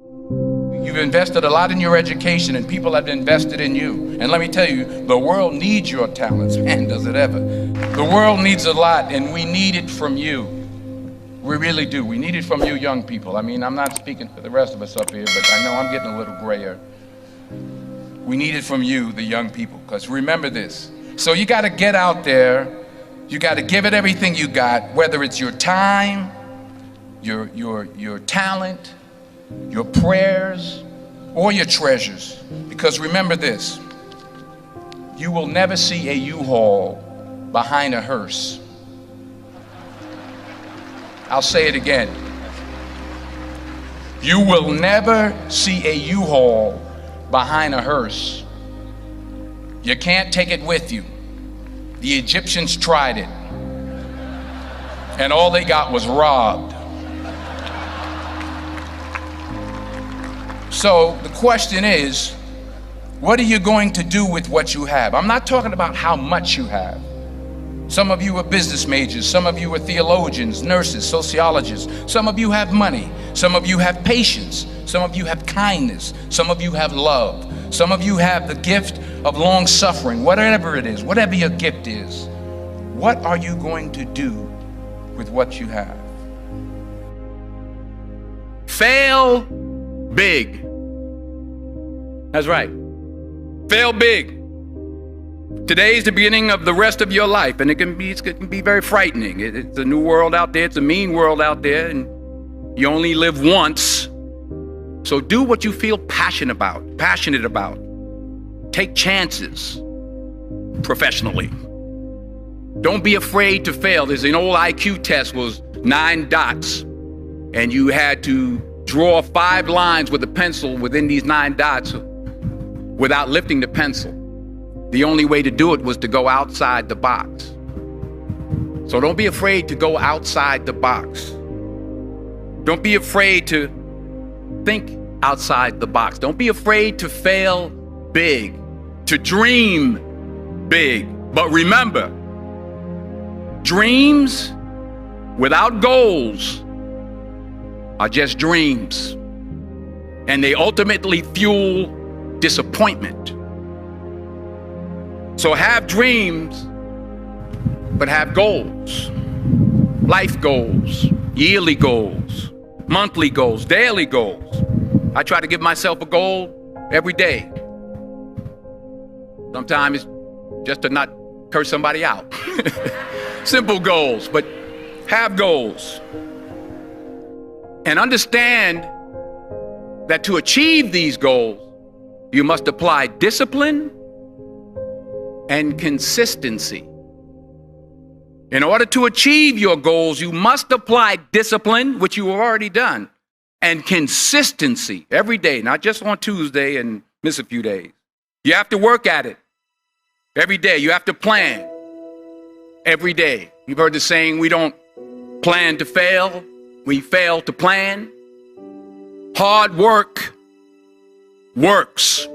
You've invested a lot in your education, and people have invested in you. And let me tell you, the world needs your talents. Man, does it ever. The world needs a lot, and we need it from you. We really do. We need it from you young people. I mean, I'm not speaking for the rest of us up here, but I know I'm getting a little grayer. We need it from you, the young people, because remember this. So you got to get out there. You got to give it everything you got, whether it's your time, your talent, your prayers, or your treasures. Because remember this, you will never see a U-Haul behind a hearse. I'll say it again. You will never see a U-Haul behind a hearse. You can't take it with you. The Egyptians tried it, and all they got was robbed. So the question is, what are you going to do with what you have? I'm not talking about how much you have. Some of you are business majors, some of you are theologians, nurses, sociologists. Some of you have money, some of you have patience, some of you have kindness, some of you have love, some of you have the gift of long suffering. Whatever it is, whatever your gift is, what are you going to do with what you have? Fail big. That's right. Fail big. Today's the beginning of the rest of your life, and it can be very frightening. It's a new world out there. It's a mean world out there, and you only live once. So do what you feel passionate about. Take chances professionally. Don't be afraid to fail. There's an old IQ test, was 9 dots, and you had to draw 5 lines with a pencil within these 9 dots without lifting the pencil. The only way to do it was to go outside the box. So don't be afraid to go outside the box. Don't be afraid to think outside the box. Don't be afraid to fail big, to dream big. But remember, dreams without goals are just dreams, and they ultimately fuel disappointment. So have dreams, but have goals. Life goals, yearly goals, monthly goals, daily goals. I try to give myself a goal every day. Sometimes it's just to not curse somebody out. Simple goals, but have goals. And understand that to achieve these goals, you must apply discipline and consistency. In order to achieve your goals, you must apply discipline, which you have already done, and consistency every day, not just on Tuesday and miss a few days. You have to work at it every day. You have to plan every day. You've heard the saying, we don't plan to fail, we fail to plan. Hard work works.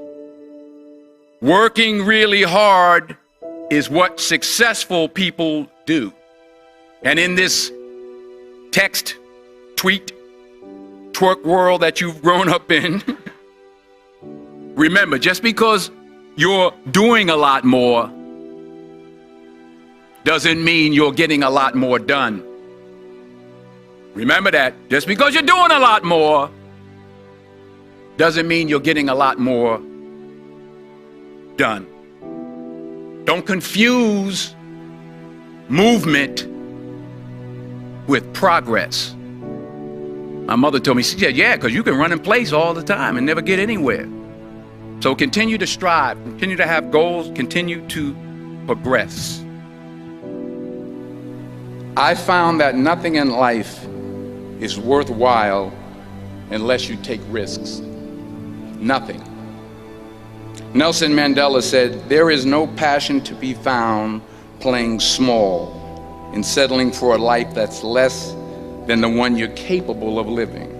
Working really hard is what successful people do. And in this text, tweet, twerk world that you've grown up in, remember, just because you're doing a lot more doesn't mean you're getting a lot more done. Remember that. Just because you're doing a lot more doesn't mean you're getting a lot more done. Don't confuse movement with progress. My mother told me, she said, yeah, because you can run in place all the time and never get anywhere. So continue to strive, continue to have goals, continue to progress. I found that nothing in life is worthwhile unless you take risks. Nothing. Nelson Mandela said, there is no passion to be found playing small and settling for a life that's less than the one you're capable of living.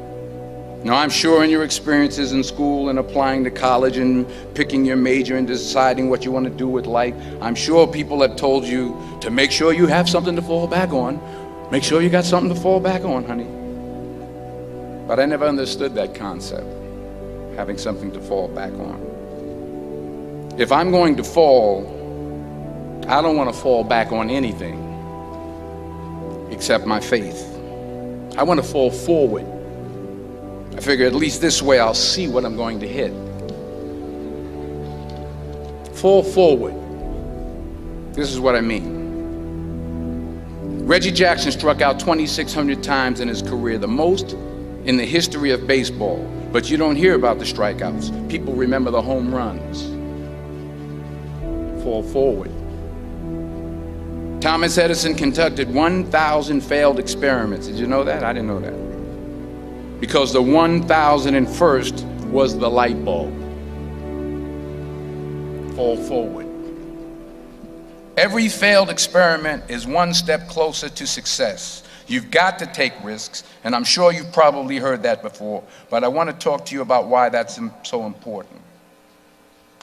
Now, I'm sure in your experiences in school and applying to college and picking your major and deciding what you want to do with life, I'm sure people have told you to make sure you have something to fall back on. Make sure you got something to fall back on, honey. But I never understood that concept, having something to fall back on. If I'm going to fall, I don't want to fall back on anything except my faith. I want to fall forward. I figure at least this way I'll see what I'm going to hit. Fall forward. This is what I mean. Reggie Jackson struck out 2,600 times in his career, the most in the history of baseball. But you don't hear about the strikeouts. People remember the home runs. Fall forward. Thomas Edison conducted 1,000 failed experiments. Did you know that? I didn't know that. Because the 1,001st was the light bulb. Fall forward. Every failed experiment is one step closer to success. You've got to take risks, and I'm sure you've probably heard that before, but I want to talk to you about why that's so important.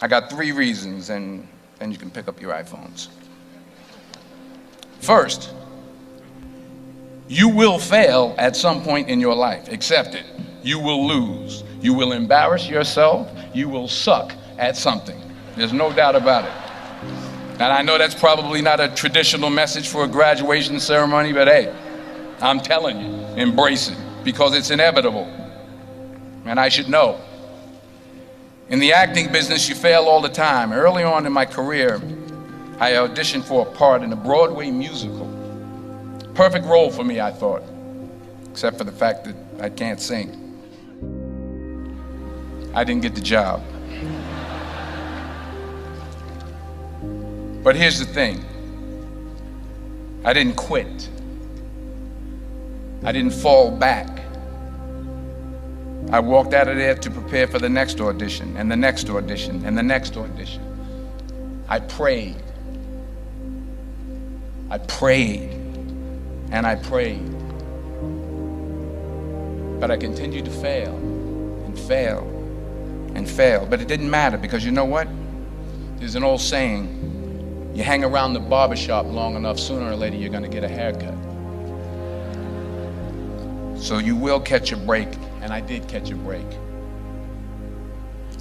I got 3 reasons, and then you can pick up your iPhones. First, you will fail at some point in your life. Accept it. You will lose. You will embarrass yourself. You will suck at something. There's no doubt about it. And I know that's probably not a traditional message for a graduation ceremony, but hey, I'm telling you, embrace it, because it's inevitable. And I should know. In the acting business, you fail all the time. Early on in my career, I auditioned for a part in a Broadway musical. Perfect role for me, I thought, except for the fact that I can't sing. I didn't get the job. But here's the thing. I didn't quit. I didn't fall back. I walked out of there to prepare for the next audition, and the next audition, and the next audition. I prayed. I prayed. And I prayed. But I continued to fail, and fail, and fail. But it didn't matter, because you know what? There's an old saying, you hang around the barbershop long enough, sooner or later you're going to get a haircut. So you will catch a break, and I did catch a break.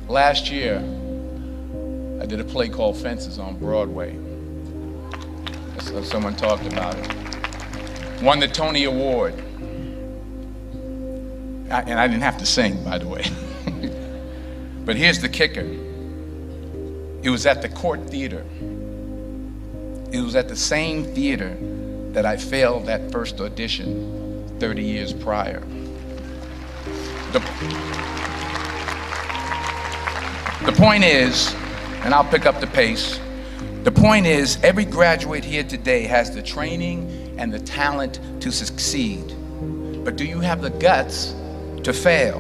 Last year, I did a play called Fences on Broadway. Someone talked about it. Won the Tony Award. And I didn't have to sing, by the way. But here's the kicker. It was at the Court Theater. It was at the same theater that I failed that first audition 30 years prior. The point is, and I'll pick up the pace, the point is, every graduate here today has the training and the talent to succeed. But do you have the guts to fail?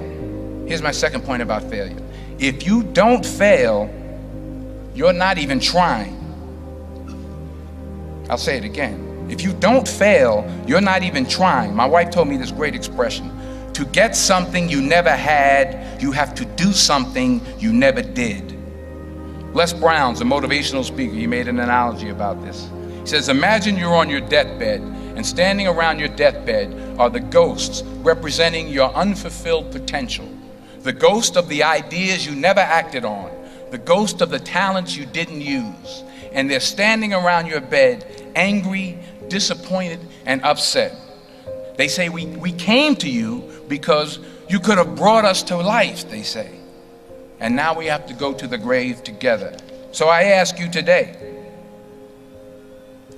Here's my second point about failure. If you don't fail, you're not even trying. I'll say it again. If you don't fail, you're not even trying. My wife told me this great expression. To get something you never had, you have to do something you never did. Les Brown's a motivational speaker. He made an analogy about this. He says, imagine you're on your deathbed, and standing around your deathbed are the ghosts representing your unfulfilled potential. The ghost of the ideas you never acted on. The ghost of the talents you didn't use. And they're standing around your bed, angry, disappointed, and upset. They say, we came to you because you could have brought us to life, they say. And now we have to go to the grave together. So I ask you today,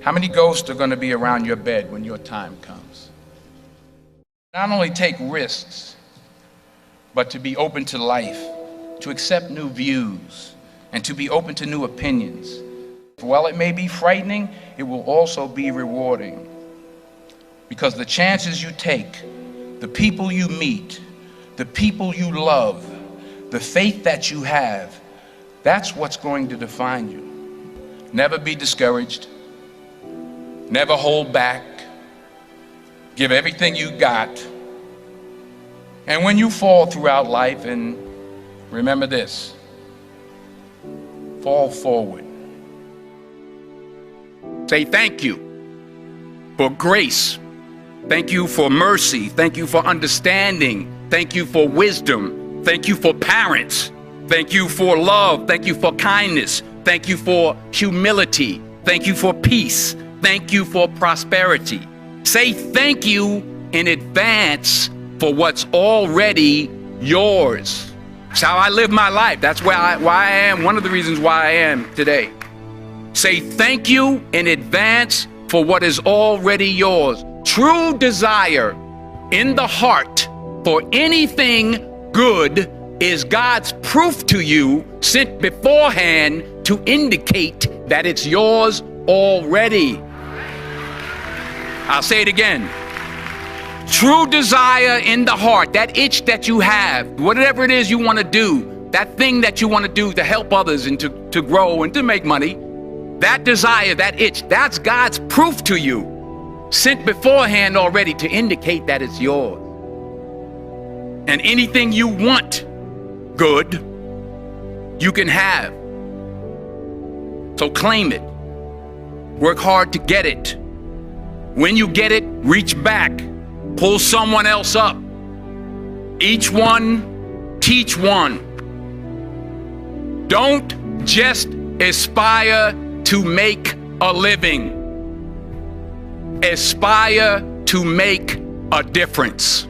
how many ghosts are going to be around your bed when your time comes? Not only take risks, but to be open to life, to accept new views, and to be open to new opinions. While it may be frightening, it will also be rewarding. Because the chances you take, the people you meet, the people you love, the faith that you have, that's what's going to define you. Never be discouraged. Never hold back. Give everything you got. And when you fall throughout life, and remember this, fall forward. Say thank you for grace. Thank you for mercy. Thank you for understanding. Thank you for wisdom. Thank you for parents. Thank you for love. Thank you for kindness. Thank you for humility. Thank you for peace. Thank you for prosperity. Say thank you in advance for what's already yours. That's how I live my life. That's why I am, one of the reasons why I am today. Say thank you in advance for what is already yours. True desire in the heart for anything good is God's proof to you sent beforehand to indicate that it's yours already. I'll say it again. True desire in the heart, that itch that you have, whatever it is you want to do, that thing that you want to do to help others and to grow and to make money, that desire, that itch, that's God's proof to you, sent beforehand already to indicate that it's yours. And anything you want good, you can have. So claim it. Work hard to get it. When you get it, reach back. Pull someone else up. Each one, teach one. Don't just aspire to make a living. Aspire to make a difference.